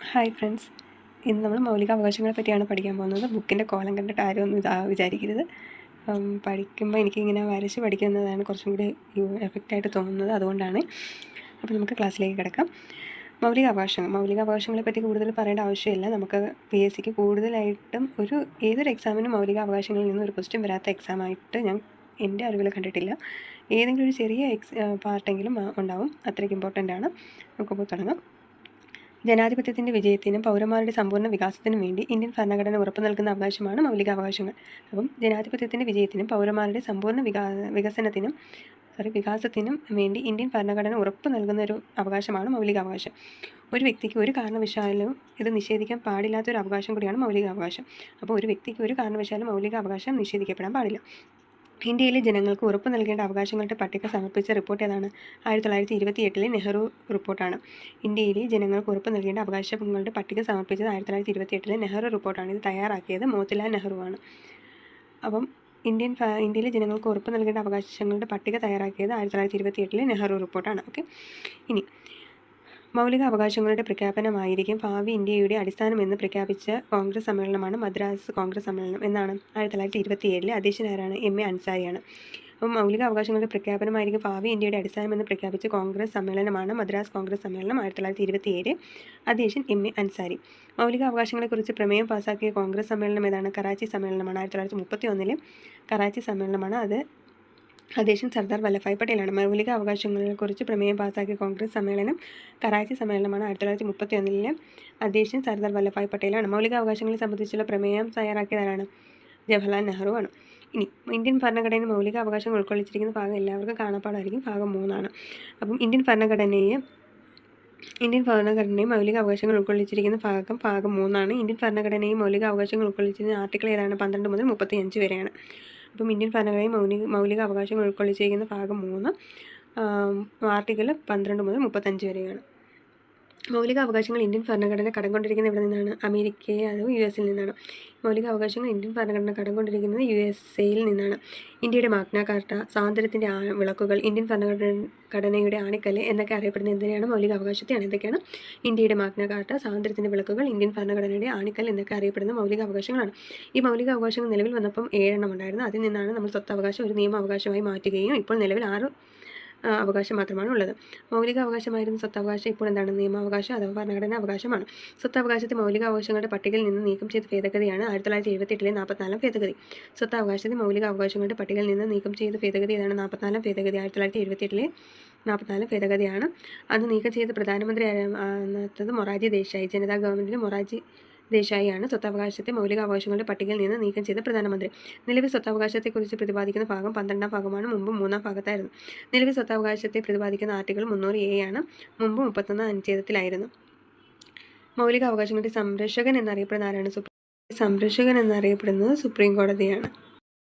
Hi friends, ഇന്ന് നമ്മൾ മൗലിക അവകാശങ്ങളെ പറ്റിയാണ് പഠിക്കാൻ പോകുന്നത്. ബുക്കിൻ്റെ കോലം കണ്ടിട്ട് ആരും ഒന്നും വിചാരിക്കരുത്. പഠിക്കുമ്പോൾ എനിക്കിങ്ങനെ വരച്ച് പഠിക്കുന്നതാണ് കുറച്ചും കൂടി എഫക്റ്റായിട്ട് തോന്നുന്നത്, അതുകൊണ്ടാണ്. അപ്പോൾ നമുക്ക് ക്ലാസ്സിലേക്ക് കിടക്കാം. മൗലിക അവകാശങ്ങളെ പറ്റി കൂടുതൽ പറയേണ്ട ആവശ്യമില്ല. നമുക്ക് PSCക്ക് കൂടുതലായിട്ടും ഏതൊരു എക്സാമിനും മൗലിക അവകാശങ്ങളിൽ നിന്ന് ഒരു ക്വസ്റ്റ്യൻ വരാത്ത എക്സാമായിട്ട് ഞാൻ എൻ്റെ അറിവിൽ കണ്ടിട്ടില്ല. ഏതെങ്കിലും ഒരു ചെറിയ പാർട്ടെങ്കിലും ഉണ്ടാവും. അത്രയ്ക്ക് ഇമ്പോർട്ടൻ്റ് ആണ്. നമുക്കപ്പോൾ തുടങ്ങാം. ജനാധിപത്യത്തിൻ്റെ വിജയത്തിനും പൗരന്മാരുടെ സമ്പൂർണ്ണ വികാസത്തിനും വേണ്ടി ഇന്ത്യൻ ഭരണഘടന ഉറപ്പു നൽകുന്ന അവകാശമാണ് മൗലികാവകാശങ്ങൾ. അപ്പം ജനാധിപത്യത്തിൻ്റെ വിജയത്തിനും പൗരന്മാരുടെ സമ്പൂർണ്ണ വികാസത്തിനും വേണ്ടി ഇന്ത്യൻ ഭരണഘടന ഉറപ്പു നൽകുന്ന ഒരു അവകാശമാണ് മൗലികാവകാശം. ഒരു വ്യക്തിക്ക് ഒരു കാരണവശാലും ഇത് നിഷേധിക്കാൻ പാടില്ലാത്തൊരു അവകാശം കൂടിയാണ് മൗലികാവകാശം. അപ്പോൾ ഒരു വ്യക്തിക്ക് ഒരു കാരണവശാലും മൗലികാവകാശം നിഷേധിക്കപ്പെടാൻ പാടില്ല. ഇന്ത്യയിലെ ജനങ്ങൾക്ക് ഉറപ്പു നൽകേണ്ട അവകാശങ്ങളുടെ പട്ടിക സമർപ്പിച്ച റിപ്പോർട്ട് ഏതാണ്? 1928 നെഹ്റു റിപ്പോർട്ടാണ്. ഇന്ത്യയിലെ ജനങ്ങൾക്ക് ഉറപ്പു നൽകേണ്ട അവകാശങ്ങളുടെ പട്ടിക സമർപ്പിച്ചത് 1928 നെഹ്റു റിപ്പോർട്ടാണ്. ഇത് തയ്യാറാക്കിയത് മോത്തിലാൽ നെഹ്റുവാണ്. അപ്പം ഇന്ത്യയിലെ ജനങ്ങൾക്ക് ഉറപ്പു നൽകേണ്ട അവകാശങ്ങളുടെ പട്ടിക തയ്യാറാക്കിയത് 1928 നെഹ്റു റിപ്പോർട്ടാണ്. ഓക്കെ, ഇനി മൗലിക അവകാശങ്ങളുടെ പ്രഖ്യാപനമായിരിക്കും ഭാവി ഇന്ത്യയുടെ അടിസ്ഥാനമെന്ന് പ്രഖ്യാപിച്ച കോൺഗ്രസ് സമ്മേളനമാണ് മദ്രാസ് കോൺഗ്രസ് സമ്മേളനം. എന്നാണ്? 1927 അധ്യക്ഷനാരാണ്? MA അൻസാരിയാണ്. അപ്പം മൗലിക അവകാശങ്ങളുടെ പ്രഖ്യാപനമായിരിക്കും ഭാവി ഇന്ത്യയുടെ അടിസ്ഥാനമെന്ന് പ്രഖ്യാപിച്ച കോൺഗ്രസ് സമ്മേളനമാണ് മദ്രാസ് കോൺഗ്രസ് സമ്മേളനം. 1927 അധ്യക്ഷൻ MA അൻസാരി. മൗലിക അവകാശങ്ങളെക്കുറിച്ച് പ്രമേയം പാസാക്കിയ കോൺഗ്രസ് സമ്മേളനം ഏതാണ്? കറാച്ചി സമ്മേളനമാണ്. 1931 കറാച്ചി സമ്മേളനമാണ്. അത് അധ്യക്ഷൻ സർദാർ വല്ലഭായ് പട്ടേലാണ്. മൗലിക അവകാശങ്ങളെക്കുറിച്ച് പ്രമേയം പാസാക്കിയ കോൺഗ്രസ് സമ്മേളനം കറാച്ചി സമ്മേളനമാണ്. 1931 അധ്യക്ഷൻ സർദാർ വല്ലഭായ് പട്ടേലാണ്. മൗലിക അവകാശങ്ങളെ സംബന്ധിച്ചുള്ള പ്രമേയം തയ്യാറാക്കിയതാരാണ്? ജവഹർലാൽ നെഹ്റുവാണ്. ഇനി ഇന്ത്യൻ ഭരണഘടനയിൽ മൗലിക അവകാശങ്ങൾ ഉൾക്കൊള്ളിച്ചിരിക്കുന്ന ഭാഗം എല്ലാവർക്കും കാണാപ്പാടായിരിക്കും. ഭാഗം 3 അപ്പം ഇന്ത്യൻ ഭരണഘടനയും മൗലിക അവകാശങ്ങൾ ഉൾക്കൊള്ളിച്ചിരിക്കുന്ന ഭാഗം 3 ഇന്ത്യൻ ഭരണഘടനയും മൗലിക അവകാശങ്ങൾ ഉൾക്കൊള്ളിച്ചിരിക്കുന്ന ആർട്ടിക്കിൾ ഏതാണ്? 12 മുതൽ 35 വരെയാണ്. അപ്പം ഇന്ത്യൻ ഭരണഘടനയും മൗലിക അവകാശങ്ങൾ ഉൾക്കൊള്ളിച്ചിരിക്കുന്ന ഭാഗം 3 ആർട്ടിക്കിൾ 12 മുതൽ 35 വരെയാണ്. മൗലിക അവകാശങ്ങൾ ഇന്ത്യൻ ഭരണഘടന കടം കൊണ്ടിരിക്കുന്നത് എവിടെ നിന്നാണ്? അമേരിക്കയെ അതോ US നിന്നാണ്? മൗലിക അവകാശങ്ങൾ ഇന്ത്യൻ ഭരണഘടന കടം കൊണ്ടിരിക്കുന്നത് USA നിന്നാണ്. ഇന്ത്യയുടെ മാഗ്ന കാർട്ട, സ്വാതന്ത്ര്യത്തിൻ്റെ വിളക്കുകൾ, ഇന്ത്യൻ ഭരണഘടനയുടെ ആണിക്കല്ല് എന്നൊക്കെ അറിയപ്പെടുന്ന എന്തിനാണ്? മൗലിക അവകാശത്തെയാണ്. എന്തൊക്കെയാണ്? ഇന്ത്യയുടെ മാഗ്ന കാർട്ട, സ്വാതന്ത്ര്യത്തിൻ്റെ വിളക്കുകൾ, ഇന്ത്യൻ ഭരണഘടനയുടെ ആണിക്കല്ല് എന്നൊക്കെ അറിയപ്പെടുന്ന മൗലിക അവകാശങ്ങളാണ്. ഈ മൗലിക അവകാശങ്ങൾ നിലവിൽ വന്നപ്പം 7 ഉണ്ടായിരുന്നു. അതിൽ നിന്നാണ് നമ്മൾ സ്വത്തവകാശം ഒരു നിയമാവകാശമായി മാറ്റുകയും ഇപ്പോൾ നിലവിൽ 6 അവകാശം മാത്രമാണ് ഉള്ളത്. മൗലിക അവകാശമായിരുന്ന സ്വത്തവകാശം ഇപ്പോൾ എന്താണ്? നിയമാവകാശം അഥവാ ഭരണഘടനാ അവകാശമാണ്. സ്വത്തവകാശത്തെ മൗലിക അവകാശങ്ങളുടെ പട്ടികയിൽ നിന്ന് നീക്കം ചെയ്ത ഭേദഗതിയാണ് 1978 44 ഭേദഗതി. സ്വത്തവകാശത്തെ മൗലിക അവകാശങ്ങളുടെ പട്ടികയിൽ നിന്ന് നീക്കം ചെയ്ത ഭേദഗതി ഏതാണ്? 44 ഭേദഗതി. 1978 44 ഭേദഗതിയാണ്. അന്ന് നീക്കം ചെയ്ത പ്രധാനമന്ത്രി മൊറാർജി ദേശായി. ജനതാ ഗവൺമെൻറ്റിൽ മൊറാർജി ദേശായിയാണ് സ്വത്തവകാശത്തെ മൗലിക അവകാശങ്ങളുടെ പട്ടികയിൽ നിന്ന് നീക്കം ചെയ്ത പ്രധാനമന്ത്രി. നിലവിൽ സ്വത്തവകാശത്തെക്കുറിച്ച് പ്രതിപാദിക്കുന്ന ഭാഗം 12 ഭാഗമാണ്. മുമ്പ് 3 ഭാഗത്തായിരുന്നു. നിലവിൽ സ്വത്തവകാശത്തെ പ്രതിപാദിക്കുന്ന ആർട്ടിക്കിൾ 300A ആണ്. മുമ്പ് 31 അനുച്ഛേദത്തിലായിരുന്നു. മൗലിക അവകാശങ്ങളുടെ സംരക്ഷകൻ എന്നറിയപ്പെടുന്നത് സുപ്രീം കോടതിയാണ്.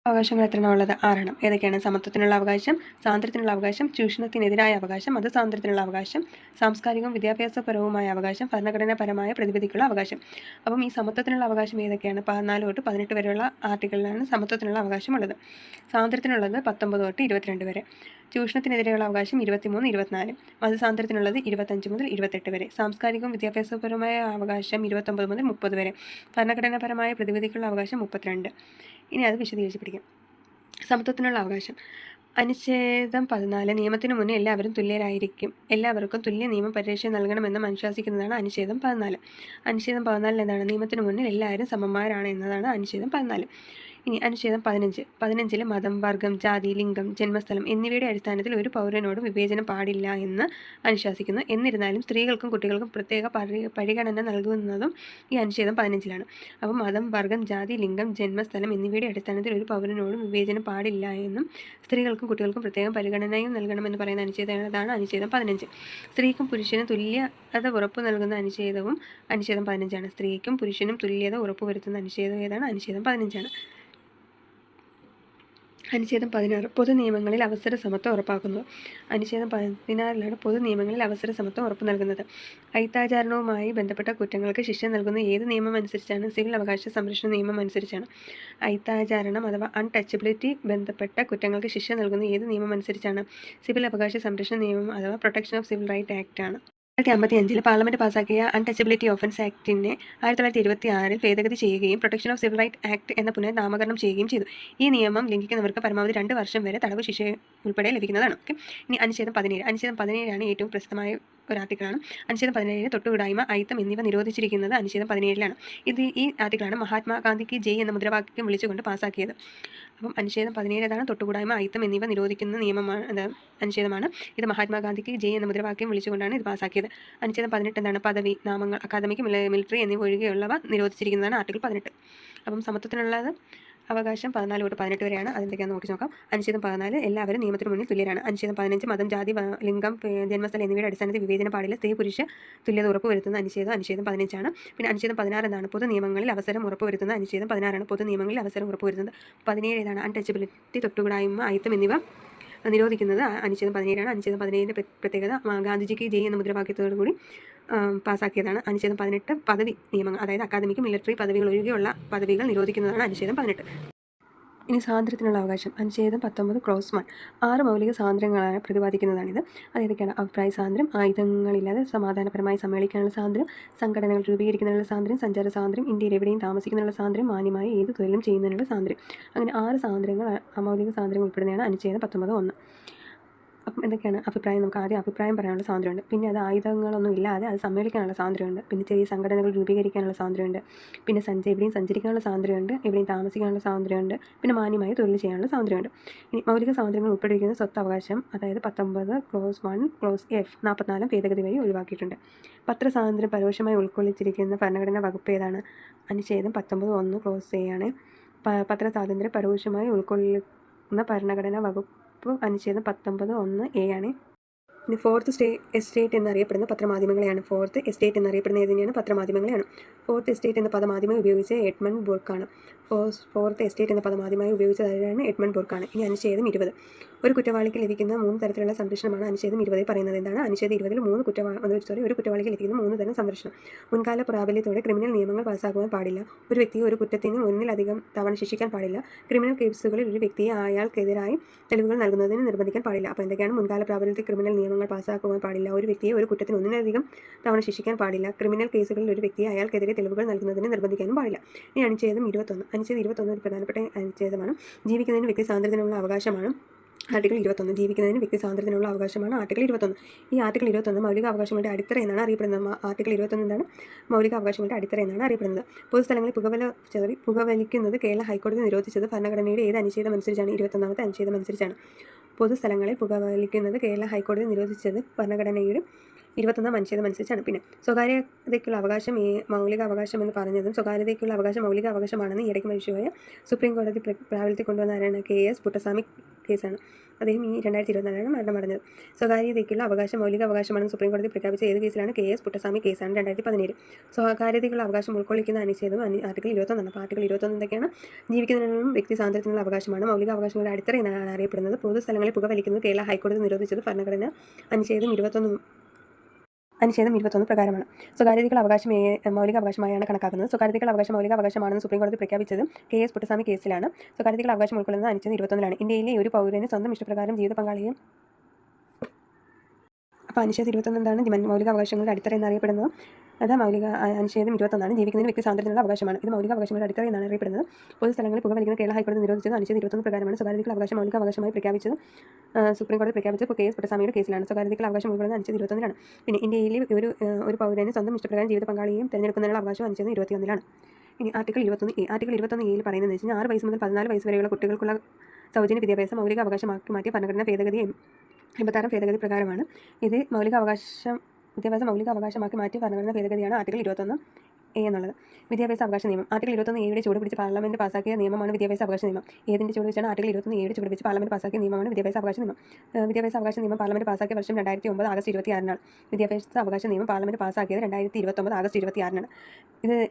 അവകാശങ്ങൾ എത്ര ഉള്ളത്? 6. ഏതൊക്കെയാണ്? സമത്വത്തിനുള്ള അവകാശം, സ്വാതന്ത്ര്യത്തിനുള്ള അവകാശം, ചൂഷണത്തിനെതിരായ അവകാശം, മതസ്വാതന്ത്ര്യത്തിനുള്ള അവകാശം, സാംസ്കാരികവും വിദ്യാഭ്യാസപരവുമായ അവകാശം, ഭരണഘടനാപരമായ പ്രതിവിധിക്കുള്ള അവകാശം. അപ്പം ഈ സമത്വത്തിനുള്ള അവകാശം ഏതൊക്കെയാണ്? 14 തൊട്ട് 18 വരെയുള്ള ആർട്ടിക്കിളിലാണ് സമത്വത്തിനുള്ള അവകാശമുള്ളത്. സ്വാതന്ത്ര്യത്തിനുള്ളത് 19 തൊട്ട് 22 വരെ. ചൂഷണത്തിനെതിരെയുള്ള അവകാശം 23, 24. മതസ്വാതന്ത്ര്യത്തിനുള്ളത് 25 മുതൽ 28 വരെ. സാംസ്കാരികവും വിദ്യാഭ്യാസപരമായ അവകാശം 29 മുതൽ 30 വരെ. ഭരണഘടനാപരമായ പ്രതിവിധിക്കുള്ള അവകാശം 32. ഇനി അത് വിശദീകരിച്ച് പഠിക്കാം. സമത്വത്തിനുള്ള അവകാശം. അനുച്ഛേദം 14 നിയമത്തിനു മുന്നേ എല്ലാവരും തുല്യരായിരിക്കും. എല്ലാവർക്കും തുല്യ നിയമ പരിരക്ഷ നൽകണമെന്ന് അനുശാസിക്കുന്നതാണ് അനുച്ഛേദം 14. അനുച്ഛേദം 14 എന്താണ്? നിയമത്തിനു മുന്നിൽ എല്ലാവരും സമന്മാരാണ് എന്നതാണ് അനുച്ഛേദം 14. ഇനി അനുച്ഛേദം 15 മതം, വർഗം, ജാതി, ലിംഗം, ജന്മസ്ഥലം എന്നിവയുടെ അടിസ്ഥാനത്തിൽ ഒരു പൗരനോടും വിവേചനം പാടില്ല എന്ന് അനുശാസിക്കുന്നു. എന്നിരുന്നാലും സ്ത്രീകൾക്കും കുട്ടികൾക്കും പ്രത്യേക പരിഗണന നൽകുന്നതും ഈ അനുച്ഛേദം 15 അപ്പം മതം, വർഗം, ജാതി, ലിംഗം, ജന്മസ്ഥലം എന്നിവയുടെ അടിസ്ഥാനത്തിൽ ഒരു പൗരനോടും വിവേചനം പാടില്ല എന്നും സ്ത്രീകൾക്കും കുട്ടികൾക്കും പ്രത്യേകം പരിഗണനയും നൽകണമെന്ന് പറയുന്ന അനുച്ഛേദമാണ് അനുച്ഛേദം 15. സ്ത്രീക്കും പുരുഷനും തുല്യത ഉറപ്പു നൽകുന്ന അനുച്ഛേദവും അനുച്ഛേദം 15. സ്ത്രീക്കും പുരുഷനും തുല്യത ഉറപ്പുവരുത്തുന്ന അനുച്ഛേദം ഏതാണ്? അനുച്ഛേദം 15. അനുച്ഛേദം 16 പൊതു നിയമങ്ങളിൽ അവസര സമത്വം ഉറപ്പാക്കുന്നു. അനുച്ഛേദം 16 പൊതു നിയമങ്ങളിൽ അവസര സമത്വം ഉറപ്പു നൽകുന്നത്. അയിത്താചാരണവുമായി ബന്ധപ്പെട്ട കുറ്റങ്ങൾക്ക് ശിക്ഷ നൽകുന്ന ഏത് നിയമം അനുസരിച്ചാണ്? സിവിൽ അവകാശ സംരക്ഷണ നിയമം അനുസരിച്ചാണ്. അയിത്താചാരണം അഥവാ അൺടച്ചബിലിറ്റി ബന്ധപ്പെട്ട കുറ്റങ്ങൾക്ക് ശിക്ഷ നൽകുന്ന ഏത് നിയമം അനുസരിച്ചാണ്? സിവിൽ അവകാശ സംരക്ഷണ നിയമം അഥവാ protection of civil right act ആണ്. 1955 പാർലമെന്റ് പാസാക്കിയ അൺടച്ചബിലിറ്റി ഓഫൻസ് ആക്ടിനെ 1926 ഭേദഗതി ചെയ്യുകയും protection of civil right act എന്ന പുനർനാമകരണം ചെയ്യുകയും ചെയ്തു. ഈ നിയമം ലംഘിക്കുന്നവർക്ക് പരമാവധി 2 വർഷം വരെ തടവ് ശിക്ഷ ഉൾപ്പെടെ ലഭിക്കുന്നതാണ്. ഓക്കെ, ഇനി അനുച്ഛേദം 17. അനുച്ഛേദം 17 ഏറ്റവും പ്രസിദ്ധമായ ഒരു ആർട്ടിക്കിളാണ്. അനുച്ഛേദം 17 തൊട്ടുകൂടായ്മ, അയിത്തം എന്നിവ നിരോധിച്ചിരിക്കുന്നത് അനുച്ഛേദം 17 ഈ ആർട്ടിക്കിളാണ് മഹാത്മാഗാന്ധിക്ക് ജയ് എന്ന മുദ്രാവാക്യം വിളിച്ചുകൊണ്ട് പാസാക്കിയത്. അപ്പം അനുച്ഛേദം 17 തൊട്ടുകൂടായ്മ, അയിത്തം എന്നിവ നിരോധിക്കുന്ന നിയമമാണ്, അനുച്ഛേദമാണ്. ഇത് മഹാത്മാഗാന്ധിക്ക് ജയ് എന്ന മുദ്രാവാക്യം വിളിച്ചുകൊണ്ടാണ് ഇത് പാസാക്കിയത്. അനുച്ഛേദം 18 പദവി, നാമങ്ങൾ, അക്കാദമിക്, മിലിറ്ററി എന്നിവ ഒഴികെയുള്ളവ നിരോധിച്ചിരിക്കുന്നതാണ് ആർട്ടിക്കിൾ 18. അപ്പം സമത്വത്തിനുള്ളത് അവകാശം 14 തൊട്ട് 18 വരെയാണ്. അതെന്തൊക്കെയാണെന്ന് നോക്കി നോക്കാം. അനുച്ഛേദം 14 എല്ലാവരും നിയമത്തിന് മുന്നിൽ തുല്യരാണ്. അനുച്ഛേദം 15 മതം, ജാതി, ലിംഗം, ജന്മസ്ഥലം എന്നിവയുടെ അടിസ്ഥാനത്തിൽ വിവേചനം പാടില്ല. സ്ത്രീ പുരുഷ തുല്യത ഉറപ്പുവരുത്തുന്ന അനുച്ഛേദം 15 പിന്നെ അനുച്ഛേദം 16 പൊതു നിയമങ്ങളിൽ അവസരം ഉറപ്പുവരുത്തുന്ന അനുച്ഛേദം 16 പൊതു നിയമങ്ങളിൽ അവസരം ഉറപ്പുവരുത്തുന്നത്. 17 അൺടച്ചബിലിറ്റി, തൊട്ടുകൂടായ്മ, അയിത്തം എന്നിവ നിരോധിക്കുന്നത് അനുച്ഛേദം 17 അനുച്ഛേദം 17 പ്രത്യേകത ഗാന്ധിജിക്ക് ജയ് എന്ന മുദ്രാവാക്യത്തോടു കൂടി പാസാക്കിയതാണ്. അനുച്ഛേദം 18 പദവി നിയമങ്ങൾ, അതായത് അക്കാദമിക്, മിലിറ്ററി പദവികൾ ഒഴികെയുള്ള പദവികൾ നിരോധിക്കുന്നതാണ് അനുച്ഛേദം 18. ഇനി സ്വാതന്ത്ര്യത്തിനുള്ള അവകാശം. അനുച്ഛേദം 19 ക്ലോസ് 1 6 മൗലിക സ്വാതന്ത്ര്യങ്ങളാണ് പ്രതിപാദിക്കുന്നതാണിത്. അതേതൊക്കെയാണ്? അഭിപ്രായ സ്വാതന്ത്ര്യം, ആയുധങ്ങളില്ലാതെ സമാധാനപരമായി സമ്മേളിക്കാനുള്ള സ്വാതന്ത്ര്യം, സംഘടനകൾ രൂപീകരിക്കുന്നതിനുള്ള സ്വാതന്ത്ര്യം, സഞ്ചാര സ്വാതന്ത്ര്യം, ഇന്ത്യയിൽ എവിടെയും താമസിക്കുന്നതിനുള്ള സ്വാതന്ത്ര്യം, മാന്യമായി ഏത് തൊഴിലും ചെയ്യുന്നതിനുള്ള സ്വാതന്ത്ര്യം. അങ്ങനെ 6 സ്വാതന്ത്ര്യങ്ങൾ, മൗലിക സ്വാതന്ത്ര്യങ്ങൾ ഉൾപ്പെടുന്നതാണ് അനുച്ഛേദം 19(1). അപ്പം എന്തൊക്കെയാണ് അഭിപ്രായം? നമുക്ക് ആദ്യം അഭിപ്രായം പറയാനുള്ള സ്വാതന്ത്ര്യമുണ്ട്. പിന്നെ അത് ആയുധങ്ങളൊന്നും ഇല്ലാതെ അത് സമ്മേളിക്കാനുള്ള സ്വാതന്ത്ര്യമുണ്ട്. പിന്നെ ചെറിയ സംഘടനകൾ രൂപീകരിക്കാനുള്ള സ്വാതന്ത്ര്യമുണ്ട്. പിന്നെ എവിടെയും സഞ്ചരിക്കാനുള്ള സ്വാതന്ത്ര്യമുണ്ട്. എവിടെയും താമസിക്കാനുള്ള സ്വാതന്ത്ര്യമുണ്ട്. പിന്നെ മാന്യമായി തൊഴിൽ ചെയ്യാനുള്ള സ്വാതന്ത്ര്യമുണ്ട്. ഇനി മൗലിക സ്വാതന്ത്ര്യങ്ങൾ ഉൾപ്പെട്ടിരിക്കുന്ന സ്വത്തവകാശം, അതായത് 19 ക്ലോസ് 1 ക്ലോസ് F 44 ഭേദഗതി വഴി ഒഴിവാക്കിയിട്ടുണ്ട്. പത്രസ്വാതന്ത്ര്യം പരോക്ഷമായി ഉൾക്കൊള്ളിച്ചിരിക്കുന്ന ഭരണഘടനാ വകുപ്പ് ഏതാണ്? അനുച്ഛേദം 19(1) ക്ലോസ് A ആണ്. പത്രസ്വാതന്ത്ര്യം പരോക്ഷമായി ഉൾക്കൊള്ളുന്ന ഭരണഘടനാ വകുപ്പ് അനുച്ഛേദം 19(1) A ആണ്. ഇനി ഫോർത്ത് എസ്റ്റേറ്റ് എന്നറിയപ്പെടുന്ന പത്രമാധ്യമങ്ങളെയാണ്. ഫോർത്ത് എസ്റ്റേറ്റ് എന്നറിയപ്പെടുന്ന ഏതിനെയാണ്? പത്രമാധ്യമങ്ങളെയാണ്. ഫോർത്ത് എസ്റ്റേറ്റ് എന്ന പദം ആദ്യമായി ഉപയോഗിച്ച എഡ്മണ്ട് ബുർക്കാണ്. ഫോർത്ത് എസ്റ്റേറ്റ് എന്ന പദം ആദ്യമായി ഉപയോഗിച്ചത് ആരാണ്? എഡ്മണ്ട് ബുർക്കാണ്. ഇനി അനുച്ഛേദം 20. ഒരു കുറ്റവാളിക്ക് ലഭിക്കുന്ന 3 തരത്തിലുള്ള സംരക്ഷണമാണ് അനുച്ഛേദം 20 പറയുന്നത്. എന്താണ്? അനുച്ഛേദം 20 ഒരു കുറ്റവാളിക്ക് ലഭിക്കുന്ന 3 തരം സംരക്ഷണം. മുൻകാല പ്രാബല്യത്തോടെ ക്രിമിനൽ നിയമങ്ങൾ പാസ്സാക്കുവാൻ പാടില്ല. ഒരു വ്യക്തിയെ ഒരു കുറ്റത്തിന് ഒന്നിലധികം തവണ ശിക്ഷിക്കാൻ പാടില്ല. ക്രിമിനൽ കേസുകളിൽ ഒരു വ്യക്തിയെ അയാൾക്കെതിരായി തെളിവുകൾ നൽകുന്നതിന് നിർബന്ധിക്കാൻ പാടില്ല. അപ്പോൾ എന്തൊക്കെയാണ് മുൻകാല പ്രാബല്യത്തിൽ ക്രിമിനൽ നിയമങ്ങൾ പാസ്സാക്കുവാൻ പാടില്ല? ഒരു വ്യക്തിയെ ഒരു കുറ്റത്തിന് ഒന്നിലധികം തവണ ശിക്ഷിക്കാൻ പാടില്ല. ക്രിമിനൽ കേസുകളിൽ ഒരു വ്യക്തിയെ അയാൾക്കെതിരെ തെളിവുകൾ നൽകുന്നതിന് നിർബന്ധിക്കാനും പാടില്ല. ഇനി അനുച്ഛേദം 21. അനുച്ഛേദം 21 ഒരു പ്രധാനപ്പെട്ട അനുച്ഛേദമാണ്. ജീവിക്കുന്നതിന് വ്യക്തി സ്വാതന്ത്ര്യത്തിനുള്ള അവകാശമാണ് ആർട്ടിക്കിൾ 21. ജീവിക്കുന്നതിന് വ്യക്തി സ്വാതന്ത്ര്യത്തിനുള്ള അവകാശമാണ് ആർട്ടിക്കിൾ 21. ഈ ആർട്ടിക്കിൾ 21 മൗലിക അവകാശങ്ങളുടെ അടിത്തറ എന്നാണ് അറിയപ്പെടുന്നത്. ആർട്ടിക്കിൾ 21 എന്താണ്? മൗലിക അവകാശങ്ങളുടെ അടിത്തറ എന്നാണ് അറിയപ്പെടുന്നത്. പൊതുസ്ഥലങ്ങളിൽ പുകവലിക്കുന്നത് കേരള ഹൈക്കോടതി നിരോധിച്ചത് ഭരണഘടനയുടെ ഏത് അനുച്ഛേദം അനുസരിച്ചാണ്? 21ാമത്തെ അനുച്ഛേദം അനുസരിച്ചാണ്. പൊതുസ്ഥലങ്ങളിൽ പുകവലിക്കുന്നത് കേരള ഹൈക്കോടതി നിരോധിച്ചത് ഭരണഘടനയുടെ 21ാം അനുച്ഛേദം അനുസരിച്ചാണ്. പിന്നെ സ്വകാര്യതയ്ക്കുള്ള അവകാശം മൗലിക അവകാശം എന്ന് പറഞ്ഞതും സ്വകാര്യതയ്ക്കുള്ള അവകാശം മൗലിക അവകാശമാണെന്ന് ഈയിടയ്ക്ക് മനുഷ്യമായ സുപ്രീം കോടതി പ്രാബല്യത്തിൽ കൊണ്ടുവന്ന ആരാണ്? KS പുട്ടസ്വാമി കേസാണ്. അദ്ദേഹം ഈ 2024 മരണമടഞ്ഞത്. സ്വകാര്യതയ്ക്കുള്ള അവകാശം മൗലിക അവകാശമാണെന്ന് സുപ്രീം കോടതി പ്രഖ്യാപിച്ച ഏത് കേസിലാണ്? KS പുട്ടസ്വാമി കേസാണ് 2017. സ്വകാര്യതയ്ക്കുള്ള അവകാശം ഉൾക്കൊള്ളിക്കുന്ന അനുച്ഛേദം ആർട്ടിക്കിൾ 21. അപ്പോൾ ആർട്ടിക്കിൾ 21 എന്തൊക്കെയാണ്? ജീവിക്കുന്നതിനും വ്യക്തി സ്വാതന്ത്ര്യത്തിനുള്ള അവകാശമാണ് മൗലിക അവകാശങ്ങളുടെ അടിത്തറ എന്നാണ് അറിയപ്പെടുന്നത്. പൊതുസ്ഥലങ്ങളിൽ പുകവലിക്കുന്നത് കേരള ഹൈക്കോടതി നിരോധിച്ചത് ഭരണഘടന അനുച്ഛേദം 21 പ്രകാരമാണ്. സ്വകാര്യതയ്ക്കുള്ള അവകാശം മൗലിക അവകാശമായാണ് കണക്കാക്കുന്നത്. സ്വകാര്യതയ്ക്കുള്ള അവകാശം മൗലിക അവകാശമാണെന്ന് സുപ്രീം കോടതി പ്രഖ്യാപിച്ചത് KS പുട്ടസ്വാമി കേസിലാണ്. സ്വകാര്യതയ്ക്കുള്ള അവകാശം ഉൾക്കൊള്ളുന്നത് അനുച്ഛേദം 21 ഇന്ത്യയിലെ ഒരു പൗരന് സ്വന്തം ഇഷ്ടപ്രകാരം ജീവിത പങ്കാളിയെ. അപ്പോൾ അനുച്ഛേദം 21 എന്താണ്? മൗലിക അവകാശങ്ങളുടെ അടിത്തറ എന്നറിയപ്പെടുന്നത്. അത് അനുച്ഛേദം 21 ജീവിക്കുന്നതിന് വ്യക്തി സ്വാതന്ത്ര്യത്തിനുള്ള അവകാശമാണ്. ഇത് മൗലിക അവകാശങ്ങളുടെ അടിത്തറ എന്നാണ് അറിയപ്പെടുന്നത്. പൊതുസ്ഥലങ്ങളിൽ പുകവലിക്കുന്ന കേരള ഹൈക്കോടതി നിരോധിച്ചത് അനുച്ഛേദം 21 പ്രകാരമാണ്. സ്വകാര്യതയ്ക്കുള്ള അവകാശം മൗലിക അവകാശമായി പ്രഖ്യാപിച്ചത് സുപ്രീം കോടതി പ്രഖ്യാപിച്ചത് KS പുട്ടസ്വാമിയുടെ കേസിലാണ്. സ്വകാര്യതയ്ക്കുള്ള അവകാശം ഉൾക്കൊള്ളുന്നത് അനുച്ഛേദം 21 പിന്നെ ഇന്ത്യയിലെ ഒരു പൗരന് സ്വന്തം ഇഷ്ടപ്രകാരം ജീവിത പങ്കാളിയെയും തിരഞ്ഞെടുക്കുന്നതിനുള്ള അവകാശം അനുച്ഛേദം 21 ഇനി ആർട്ടിക്കിൾ 21A. ആർട്ടിക്കിൾ 21A പറയുന്നത് വെച്ചാൽ 6 വയസ്സ് മുതൽ 14 വയസ്സ് വരെയുള്ള കുട്ടികൾക്കുള്ള സൗജന്യ വിദ്യാഭ്യാസം മൗലിക അവകാശമാക്കി മാറ്റിയ ഭരണഘടനാ ഭേദഗതി 86 ഭേദഗതി പ്രകാരമാണ്. ഇത് വിദ്യാഭ്യാസം മൗലിക അവകാശമാക്കി മാറ്റിയ ഭരണഘടനാ ഭേദഗതിയാണ് ആർട്ടിക്കിൾ 21A എന്നുള്ളത്. വിദ്യാഭ്യാസ അവകാശ നിയമം. ആർട്ടിക്കിൾ 21A ചുവട് പിടിച്ച് പാർലമെന്റ് പാസാക്കിയ നിയമമാണ് വിദ്യാഭ്യാസ അവകാശ നിയമം. ഏതിൻ്റെ ചുവട് വെച്ചാണ്? ആർട്ടിക്കിൾ 21A ചുവട് വെച്ച് പാർലമെന്റ് പാസാക്കിയ നിയമമാണ് വിദ്യാഭ്യാസ അവകാശ നിയമം. വിദ്യാഭ്യാസ അവകാശ നിയമം പാർലമെന്റ് പാസാക്കിയ വർഷം 2009 ആഗസ്റ്റ് 26 വിദ്യാഭ്യാസ അവകാശ നിയമം പാർലമെന്റ് പാസാക്കിയത് 2029 ആഗസ്റ്റ് 26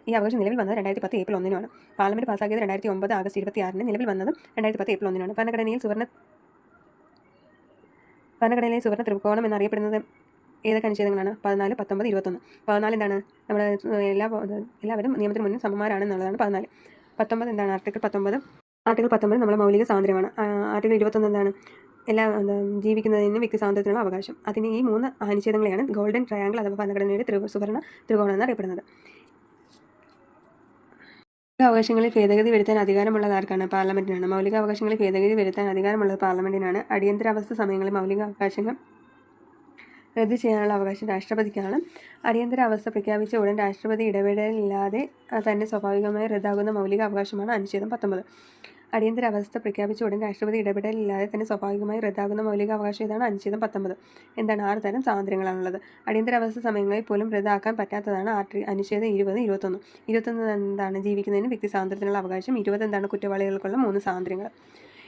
ഈ അവകാശം നിലവിൽ വന്നത് 2010 ഏപ്രിൽ 1 പാർലമെന്റ് പാസാക്കിയത് 2009 ആഗസ്റ്റ് 26 നിലവിൽ വന്നത് 2010 ഏപ്രിൽ 1 ഭരണഘടനയിൽ സുവർണ്ണ ത്രികോണം എന്നറിയപ്പെടുന്നത് ഏതൊക്കെ അനുച്ഛേദങ്ങളാണ്? 14, 19, 21. 14 എന്താണ്? നമ്മുടെ എല്ലാവരും നിയമത്തിന് മുന്നിൽ സമന്മാരാണെന്നുള്ളതാണ് 14. 19 എന്താണ്? ആർട്ടിക്കിൾ 19 നമ്മുടെ മൗലിക സ്വാതന്ത്ര്യമാണ്. ആർട്ടിക്കിൾ 21 എന്താണ്? ജീവിക്കുന്നതിനും വ്യക്തി സ്വാതന്ത്ര്യത്തിനുള്ള അവകാശം. അതിന് ഈ 3 അനുച്ഛേദങ്ങളെയാണ് ഗോൾഡൻ ട്രയാങ്കിൾ അഥവാ ഭരണഘടനയുടെ സുവർണ്ണ ത്രികോണം എന്നറിയപ്പെടുന്നത്. അവകാശങ്ങളിൽ ഭേദഗതി വരുത്താൻ അധികാരമുള്ളത് ആർക്കാണ്? പാർലമെന്റിനാണ്. മൗലികാവകാശങ്ങളിൽ ഭേദഗതി വരുത്താൻ അധികാരമുള്ളത് പാർലമെന്റിനാണ്. അടിയന്തരാവസ്ഥ സമയങ്ങളിൽ മൗലികാവകാശങ്ങൾ റദ്ദു ചെയ്യാനുള്ള അവകാശം രാഷ്ട്രപതിക്കാണ്. അടിയന്തരാവസ്ഥ പ്രഖ്യാപിച്ച ഉടൻ രാഷ്ട്രപതി ഇടപെടലില്ലാതെ തന്നെ സ്വാഭാവികമായി റദ്ദാകുന്ന മൗലിക അവകാശമാണ് അനുച്ഛേദം 19. അടിയന്തരാവസ്ഥ പ്രഖ്യാപിച്ച ഉടൻ രാഷ്ട്രപതി ഇടപെടലില്ലാതെ തന്നെ സ്വാഭാവികമായി റദ്ദാകുന്ന മൗലികാവകാശം ഇതാണ് അനുച്ഛേദം 19. എന്താണ്? 6 തരം സ്വാതന്ത്ര്യങ്ങളാണുള്ളത്. അടിയന്തരാവസ്ഥ സമയങ്ങളിൽ പോലും റദ്ദാക്കാൻ പറ്റാത്തതാണ് അനുച്ഛേദം 20, 21. 21 എന്താണ്? ജീവിക്കുന്നതിന് വ്യക്തി സ്വാതന്ത്ര്യത്തിനുള്ള അവകാശം. 20 എന്താണ്? കുറ്റവാളികൾക്കുള്ള 3 സ്വാതന്ത്ര്യങ്ങൾ.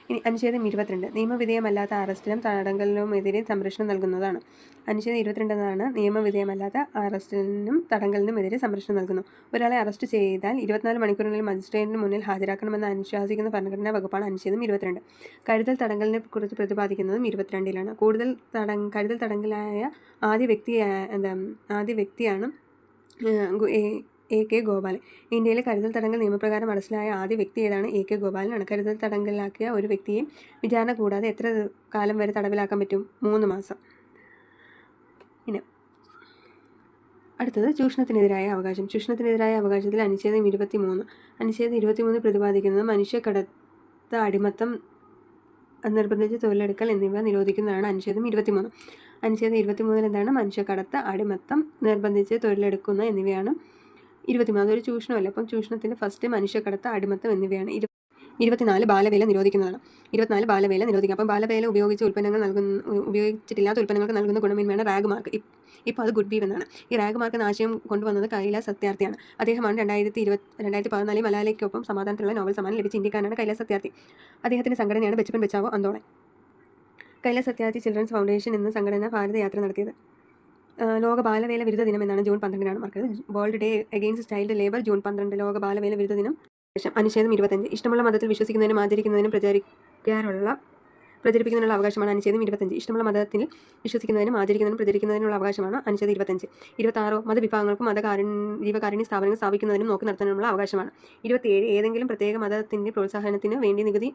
ഇനി അനുച്ഛേദം 22 നിയമവിധേയമല്ലാത്ത അറസ്റ്റിനും തടങ്കലിനുമെതിരെ സംരക്ഷണം നൽകുന്നതാണ്. അനുച്ഛേദം 22 എന്നാണ് നിയമവിധേയമല്ലാത്ത അറസ്റ്റിനും തടങ്കലിനുമെതിരെ സംരക്ഷണം നൽകുന്നു. ഒരാളെ അറസ്റ്റ് ചെയ്താൽ 24 മണിക്കൂറിനുള്ളിൽ മജിസ്ട്രേറ്റിന് മുന്നിൽ ഹാജരാക്കണമെന്ന് അനുശാസിക്കുന്ന ഭരണഘടനാ വകുപ്പാണ് അനുച്ഛേദം 22. കരുതൽ തടങ്കലിനെ കുറിച്ച് പ്രതിപാദിക്കുന്നതും 22-ലാണ്. കരുതൽ തടങ്കലായ ആദ്യ വ്യക്തിയാണ് A.K. ഗോപാലൻ. ഇന്ത്യയിലെ കരുതൽ തടങ്കൽ നിയമപ്രകാരം അറസ്റ്റിലായ ആദ്യ വ്യക്തി ഏതാണ്? A.K. ഗോപാലനാണ്. കരുതൽ തടങ്കലാക്കിയ ഒരു വ്യക്തിയെ വിചാരണ കൂടാതെ എത്ര കാലം വരെ തടവിലാക്കാൻ പറ്റും? 3 മാസം. ഇനി അടുത്തത് ചൂഷണത്തിനെതിരായ അവകാശം. ചൂഷണത്തിനെതിരായ അവകാശത്തിൽ അനുച്ഛേദം 23. അനുച്ഛേദം 23 പ്രതിപാദിക്കുന്നത് മനുഷ്യക്കടത്ത്, അടിമത്തം, നിർബന്ധിച്ച് തൊഴിലെടുക്കൽ എന്നിവ നിരോധിക്കുന്നതാണ് അനുച്ഛേദം 23. അനുച്ഛേദം 23 എന്താണ്? മനുഷ്യക്കടത്ത്, അടിമത്തം, നിർബന്ധിച്ച് തൊഴിലെടുക്കുന്ന എന്നിവയാണ് 23. അതൊരു ചൂഷണമല്ല. അപ്പം ചൂഷണത്തിൻ്റെ ഫസ്റ്റ് മനുഷ്യക്കടത്ത്, അടിമത്തം എന്നിവയാണ്. 24 ബാലവേല നിരോധിക്കുന്നതാണ്. 24 ബാലവേല നിരോധിക്കുക. അപ്പം ബാലവേല ഉപയോഗിച്ചിട്ടില്ലാത്ത ഉൽപ്പന്നങ്ങൾക്ക് നൽകുന്ന ഗുണമേന്മയാണ് റാഗ് മാർക്ക്. ഇപ്പോൾ അത് ഗുഡ് ബീവ് എന്നാണ്. ഈ റാഗ് മാർക്ക് എന്ന ആശയം കൊണ്ടുവന്നത് കൈലാസ് സത്യാർത്ഥിയാണ്. അദ്ദേഹമാണ് 2014 മലാലയ്ക്കൊപ്പം സമാധാനത്തിലുള്ള നോബൽ സമ്മാനം ലഭിച്ച ഇന്ത്യക്കാരനാണ് കൈലാസ് സത്യാർത്ഥി. അദ്ദേഹത്തിൻ്റെ സംഘടനയാണ് ബച്ചപ്പൻ ബച്ചാവോ ആന്തോളൻ. കൈലാസ് സത്യാർത്ഥി ചിൽഡ്രൻസ് ഫൗണ്ടേഷൻ എന്ന സംഘടന ഭാരതയാത്ര നടത്തിയത്. ലോക ബാലവേല വിരുദ്ധ ദിനം എന്നാണ് ജൂൺ 12-നാണ് മറക്കരുത്. World day against child labour June 12. ലോക ബാലവേല വിരുദ്ധ ദിനം. അനുച്ഛേദം 25 ഇഷ്ടമുള്ള മതത്തിൽ വിശ്വസിക്കുന്നതിനും ആചരിക്കുന്നതിനും പ്രചരിപ്പിക്കുന്നതിനുള്ള അവകാശമാണ് അനുച്ഛേദം 25. ഇഷ്ടമുള്ള മതത്തിൽ വിശ്വസിക്കുന്നതിനും ആചരിക്കുന്നതിനും പ്രചരിക്കുന്നതിനുള്ള അവകാശമാണ് അനുച്ഛേദം 25. 26 മതവിഭാഗങ്ങൾക്കും ജീവകാരുണ്യ സ്ഥാപനങ്ങൾ സ്ഥാപിക്കുന്നതിനും നോക്കി നടത്തുന്നതിനുള്ള അവകാശമാണ്. 27 ഏതെങ്കിലും പ്രത്യേക മതത്തിൻ്റെ പ്രോത്സാഹനത്തിന് വേണ്ടി നികുതി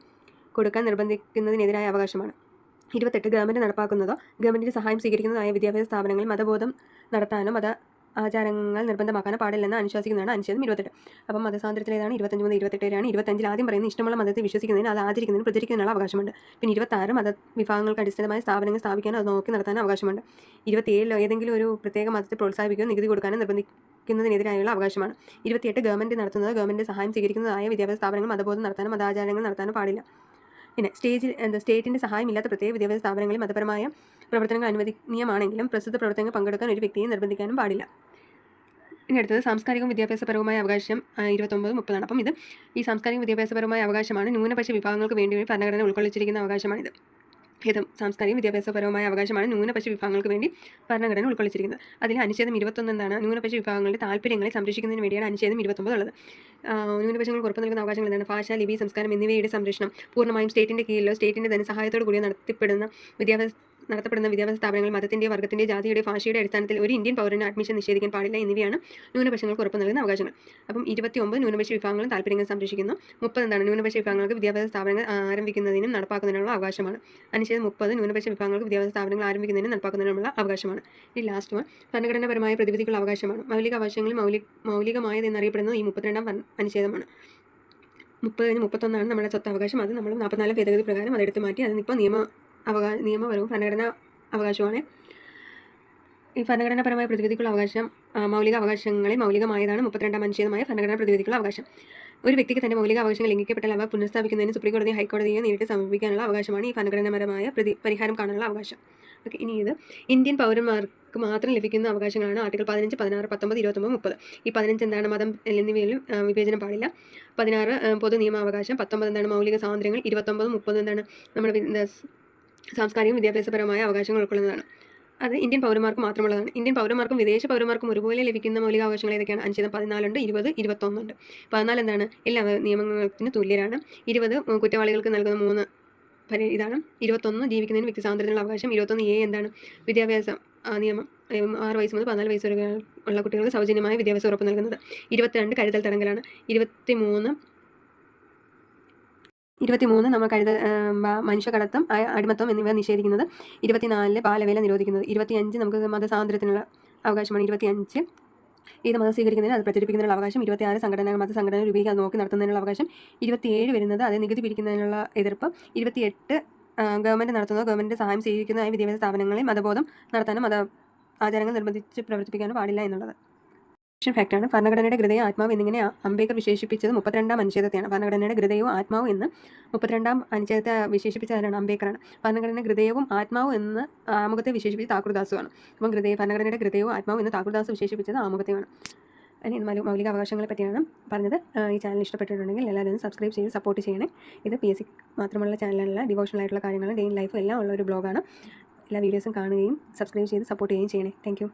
കൊടുക്കാൻ നിർബന്ധിക്കുന്നതിനെതിരായ അവകാശമാണ്. 28 ഗവൺമെൻറ് നടപ്പാക്കുന്നതോ ഗവൺമെൻറ്റിൻ്റെ സഹായം സ്വീകരിക്കുന്നതായ വിദ്യാഭ്യാസ സ്ഥാപനങ്ങളിൽ മതബോധം നടത്താനോ മത ആചാരങ്ങൾ നിർബന്ധമാക്കാനോ പാടില്ലെന്ന് അനുശാസിക്കുന്നതാണ് അനുച്ഛേദം 28. അപ്പം മതസ്വാതന്ത്ര്യത്തിലേതാണ് 25 മുതൽ 28 വരെയാണ്. 25 ആദ്യം പറയുന്നത് ഇഷ്ടമുള്ള മതത്തിൽ വിശ്വസിക്കുന്നതിന്, അത് ആചരിക്കുന്നതിനും പ്രചരിക്കുന്നതിനുള്ള അവകാശമുണ്ട്. പിന്നെ 26 മതവിഭാഗങ്ങൾക്ക് അടിസ്ഥാനമായ സ്ഥാപനങ്ങൾ സ്ഥാപിക്കാനോ അത് നോക്കി നടത്താനോ അവകാശമുണ്ട്. 27 ഏതെങ്കിലും ഒരു പ്രത്യേക മതത്തെ പ്രോത്സാഹിപ്പിക്കുകയോ നികുതി കൊടുക്കാനോ നിർബന്ധിക്കുന്നതിനെതിരായുള്ള അവകാശമാണ്. 28 ഗവൺമെൻറ് നടത്തുന്നതോ ഗവൺമെൻറ് സഹായം സ്വീകരിക്കുന്നതായ വിദ്യാഭ്യാസ സ്ഥാപനങ്ങൾ മതബോധം നടത്താനോ മതാചാരങ്ങൾ നടത്താനോ പാടില്ല. പിന്നെ സ്റ്റേറ്റിൻ്റെ സഹായമില്ലാത്ത പ്രത്യേക വിദ്യാഭ്യാസ സ്ഥാപനങ്ങളിൽ മതപരമായ പ്രവർത്തനങ്ങൾ അനുവദനീയമാണെങ്കിലും പ്രസ്തുത പ്രവർത്തനങ്ങൾ പങ്കെടുക്കാൻ ഒരു വ്യക്തിയെ നിർബന്ധിക്കാനും പാടില്ല. ഇനി അടുത്തത് സാംസ്കാരികവും വിദ്യാഭ്യാസപരവുമായ അവകാശം 29, 30. അപ്പം ഈ സാംസ്കാരിക വിദ്യാഭ്യാസപരമായ അവകാശമാണ് ന്യൂനപക്ഷ വിഭാഗങ്ങൾക്ക് വേണ്ടി ഭരണഘടന ഉൾക്കൊള്ളിച്ചിരിക്കുന്ന അവകാശമാണിത്. സാംസ്കാരിക വിദ്യാഭ്യാസപരമായ അവകാശമാണ് ന്യൂനപക്ഷ വിഭാഗങ്ങൾക്ക് വേണ്ടി ഭരണഘടന ഉൾക്കൊള്ളിച്ചിരിക്കുന്നത്. അതിൽ അനുച്ഛേദം 21 എന്താണ്? ന്യൂനപക്ഷ വിഭാഗങ്ങളുടെ താല്പര്യങ്ങളെ സംരക്ഷിക്കുന്നതിന് വേണ്ടിയാണ് അനുച്ഛേദം 29 ഉള്ളത്. ന്യൂനപക്ഷങ്ങൾക്ക് ഉറപ്പ് നൽകുന്ന അവകാശങ്ങൾ എന്താണ്? ഭാഷ, ലിപി, സംസ്കാരം എന്നിവയുടെ സംരക്ഷണം പൂർണ്ണമായും സ്റ്റേറ്റിൻ്റെ കീഴിലോ സ്റ്റേറ്റിൻ്റെ ധനസഹായത്തോടു കൂടിയോ നടത്തപ്പെടുന്ന വിദ്യാഭ്യാസ സ്ഥാപനങ്ങൾ മതത്തിൻ്റെ, വർഗ്ഗത്തിൻ്റെ, ജാതിയുടെ, ഭാഷയുടെ അടിസ്ഥാനത്തിൽ ഒരു ഇന്ത്യൻ പൗരന് അഡ്മിഷൻ നിഷേധിക്കാൻ പാടില്ല എന്നിവയാണ് ന്യൂനപക്ഷങ്ങൾക്ക് ഉറപ്പ് നൽകുന്ന അവകാശങ്ങൾ. അപ്പം 29 ന്യൂനപക്ഷ വിഭാഗങ്ങളും താല്പര്യങ്ങൾ സംരക്ഷിക്കുന്നു. 30 എന്താണ്? ന്യൂനപക്ഷ വിഭാഗങ്ങൾക്ക് വിദ്യാഭ്യാസ സ്ഥാപനങ്ങൾ ആരംഭിക്കുന്നതിനും നടപ്പാക്കുന്നതിനുള്ള അവകാശമാണ്. അനുച്ഛേദം 30 ന്യൂനപക്ഷ വിഭാഗങ്ങൾക്ക് വിദ്യാഭ്യാസ സ്ഥാപനങ്ങൾ ആരംഭിക്കുന്നതിനും നടപ്പാക്കുന്നതിനുള്ള അവകാശമാണ്. ഈ ലാസ്റ്റ് വൺ ഭരണഘടനാപരമായ പ്രതിവിധിക്കുള്ള അവകാശമാണ്. മൗലിക അവകാശങ്ങളിൽ മൗലികമായത് എന്നറിയപ്പെടുന്നത് ഈ 32-ാം അനുച്ഛേദമാണ്. 30-ന് 31 നമ്മുടെ സ്വത്തവകാശം. അത് നമ്മൾ 44 ഭേദഗതി പ്രകാരം അതെടുത്ത് മാറ്റി അതിനിപ്പോൾ നിയമപരവും ഭരണഘടനാ അവകാശമാണ്. ഈ ഭരണഘടനാപരമായ പ്രതിവിധിക്കുള്ള അവകാശം മൗലിക അവകാശങ്ങളിൽ മൗലികമായതാണ് 32-ാം അനുച്ഛേദമായ ഭരണഘടനാ പ്രതിവിധിക്കുള്ള അവകാശം. ഒരു വ്യക്തിക്ക് തന്റെ മൗലിക അവകാശങ്ങൾ ലംഘിക്കപ്പെട്ടാൽ അവ പുനഃസ്ഥാപിക്കുന്നതിന് സുപ്രീംകോടതിയോ ഹൈക്കോടതിയോ നേരിട്ട് സമീപിക്കാനുള്ള അവകാശമാണ് ഈ ഭരണഘടനാപരമായ പരിഹാരം കാണാനുള്ള അവകാശം. ഓക്കെ, ഇനി ഇത് ഇന്ത്യൻ പൗരന്മാർക്ക് മാത്രം ലഭിക്കുന്ന അവകാശങ്ങളാണ്. ആർട്ടിക്കിൾ 15, 16, 19, 29, 30. ഈ 15 എന്താണ്? മതം എന്നിവയിൽ വിവേചനം പാടില്ല. 16 പൊതു നിയമാവകാശം. 19 എന്താണ്? മൗലിക സ്വാതന്ത്ര്യങ്ങൾ. 29, 30 എന്താണ്? നമ്മുടെ സാംസ്കാരിക വിദ്യാഭ്യാസപരമായ അവകാശങ്ങൾ ഉൾക്കൊള്ളുന്നതാണ്. അത് ഇന്ത്യൻ പൗരന്മാർക്ക് മാത്രമുള്ളതാണ്. ഇന്ത്യൻ പൗരന്മാർക്കും വിദേശ പൗരന്മാർക്കും ഒരുപോലെ ലഭിക്കുന്ന മൗലികാവകാശങ്ങൾ ഏതൊക്കെയാണ്? അനുച്ഛേദം 14 ഉണ്ട്, 20, 21 ഉണ്ട്. 14 എന്താണ്? എല്ലാ നിയമത്തിന് തുല്യരാണ്. 20 കുറ്റവാളികൾക്ക് നൽകുന്ന 3 ഇതാണ്. 21 ജീവിക്കുന്നതിന് വ്യക്തി സ്വാതന്ത്ര്യത്തിനുള്ള അവകാശം. 21A എന്താണ്? വിദ്യാഭ്യാസ നിയമം 6 വയസ്സ് മുതൽ 14 വയസ്സ് വരെ ഉള്ള കുട്ടികൾക്ക് സൗജന്യമായ വിദ്യാഭ്യാസം ഉറപ്പ് നൽകുന്നത്. 22 കരുതൽ തടങ്കലാണ്. 23 23 നമ്മൾ മനുഷ്യക്കടത്തം, അടിമത്തം എന്നിവ നിഷേധിക്കുന്നത്. 24 ബാലവേല നിരോധിക്കുന്നത്. 25 നമുക്ക് മതസ്വാതന്ത്ര്യത്തിനുള്ള അവകാശമാണ്. 25 ഇത് മതം സ്വീകരിക്കുന്നതിന് അത് പ്രചരിപ്പിക്കുന്നതിനുള്ള അവകാശം. 26 മതസംഘടന രൂപീകരിക്കാൻ നോക്കി നടത്തുന്നതിനുള്ള അവകാശം. 27 വരുന്നത് അത് നികുതി പിരിക്കുന്നതിനുള്ള എതിർപ്പ്. 28 ഗവൺമെൻറ് ഗവൺമെൻറ് സഹായം സ്വീകരിക്കുന്നതായ വിദ്യാഭ്യാസ സ്ഥാപനങ്ങളിൽ മതബോധം നടത്താനും മത ആചാരങ്ങൾ നിർബന്ധിച്ച് പ്രവർത്തിപ്പിക്കാനും പാടില്ല എന്നുള്ളത്. ഫാക്റ്റാണ്. ഭരണഘടനയുടെ ഹൃദയം ആത്മാവ് എന്നിങ്ങനെ അംബേദ്കർ വിശേഷിപ്പിച്ചത് 32ാം അനുച്ഛേദത്തെയാണ്. ഭരണഘടനയുടെ ഹൃദയവും ആത്മാവും എന്ന് 32ാം അനുച്ഛേദത്തെ വിശേഷിപ്പിച്ച ആരാണ്? അംബേദ്കറാണ്. ഭരണഘടനയുടെ ഹൃദയവും ആത്മാവും എന്ന് ആമുഖത്തെ വിശേഷിപ്പിച്ചത് താക്കൂർദാസുമാണ്. അപ്പം ഭരണഘടനയുടെ ഹൃദയവും ആത്മാവും എന്ന് താക്കൂർദാസ് വിശേഷിപ്പിച്ചത് ആമുഖത്തെയാണ്. ഇനി മൗലിക അവകാശങ്ങളെ പറ്റിയാണ് പറഞ്ഞത്. ഈ ചാനൽ ഇഷ്ടപ്പെട്ടിട്ടുണ്ടെങ്കിൽ എല്ലാവരും സബ്സ്ക്രൈബ് ചെയ്ത് സപ്പോർട്ട് ചെയ്യണേ. ഇത് PSC മാത്രമുള്ള ചാനലല്ല, ഡിവോഷണൽ ആയിട്ടുള്ള കാര്യങ്ങളും ഡെയിലി ലൈഫും എല്ലാം ഉള്ള ഒരു ബ്ലോഗാണ്. എല്ലാ വീഡിയോസും കാണുകയും സബ്സ്ക്രൈബ് ചെയ്ത് സപ്പോർട്ട് ചെയ്യുകയും ചെയ്യണേ. താങ്ക്